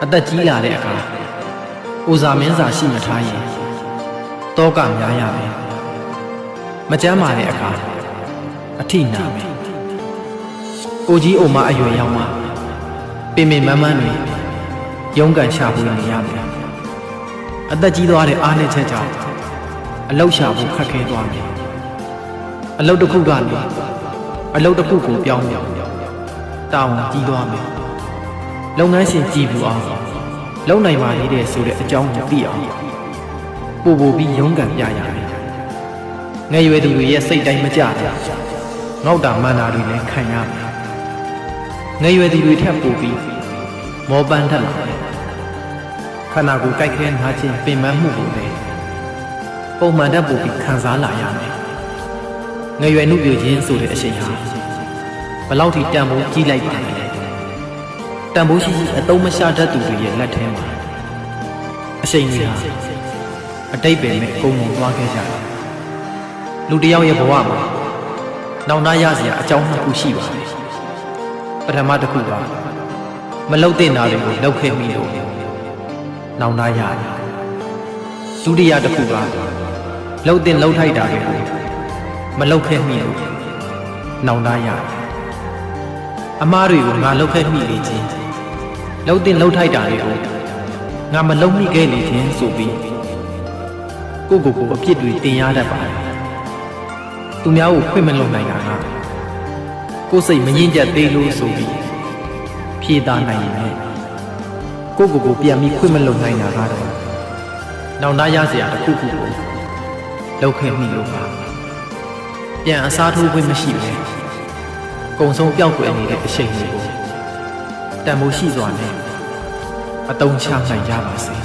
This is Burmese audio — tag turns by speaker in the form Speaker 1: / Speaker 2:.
Speaker 1: အသက်ကြီးလာတဲ့အခါဦးစားမင်းစာရှိမထားရင်တောကများရမယ်မကြမ်းမာတဲ့အခါအထိနာမယ်ကိုကြီးအိုမအရွယ်ရောက်မှပင်ပင်မန်းမန်းတွေရုန်းကန်ရှာဖွေနေရမယ်အသက်ကြီးသွားတဲ့အားနည်းချက်ကြောင့်အလောက်ရှာဖို့ခက်ခဲသွားမယ်အလောက်တစ်ခုကနေအလောက်တစ်ခုကိုပြောင်းတာဝန်ကြီးသွားမယ်လုပ်ငန်းရှင်ကြည်ဘူးအောင်လုံနိုင်ပါလေတဲ့ဆိုတဲ့အကြောင်းကိုသိအောင်ပို့ပြီးရုန်းကန်ပြရမယ်ငယ်ရွယ်သူတွေရဲ့စိတ်တိုင်းမကြတာငေါက်တာမန္တာတွေလည်းခံရမယ်ငယ်ရွယ်သူတွေထပ်ပို့ပြီးမောပန်းထက်လာတယ်ခန္ဓာကိုယ်ကြိုက်ခဲနာခြင်းပင်ပန်းမှုကိုလည်းပုံမှန်တတ်ပို့ပြီးခံစားလာရမယ်ငယ်ရွယ်နှုတ်ပြခြင်းဆိုတဲ့အရှိန်ဟာဘလောက်ထိတန်ဖိုးကြီးလိုက်ပါလဲတန်ဖိုးရှိအသုံးမရှာတတ်သူတွေရဲ့လက်ထဲမှာအရှိန်တွေဟာအတိတ်ပဲနဲ့ကုန်ကုန်သွားခဲ့ကြတယ်လူတစ်ယောက်ရဲ့ဘဝမှာနောင်တရစရာအကြောင်းနှစ်ခုရှိပါတယ်ပထမတစ်ခုကမလုတ်တဲ့နာတွေကိုလောက်ခဲ့မိလို့နောင်တရတယ်ဒုတိယတစ်ခုကလှုပ်တဲ့လှုပ်ထိုက်တာတွေကိုမလုတ်ခဲ့မိလို့နောင်တရတယ်အမားတွေကိုငါလှုပ်ခဲ့မိလေခြင်းလှုပ်တဲ့လှုပ်ထိုက်တာတွေကိုငါမလုံမိခဲ့လေခြင်းဆိုပြီးကိုအပြစ်တွေတင်ရတတ်ပါတယ်သူများကိုခွင့်မလုံနိုင်တာကကိုယ်စိတ်မငြင်းချက်သေးလို့ဆိုပြီးဖြေသားနိုင်ရင်ကိုပြန်ပြီးခွင့်မလုံနိုင်တာကတော့နောင်တရစရာတစ်ခုခုကိုလောက်ခဲ့မိလို့ပါပြန်အစားထိုးခွင့်မရှိဘူးကုံဆုံးပျောက်ကွယ်နေတဲ့အချိန်တွေကိုတန်ဖိုးရှိစွာနဲ့အတုံးချနိုင်ကြပါစေ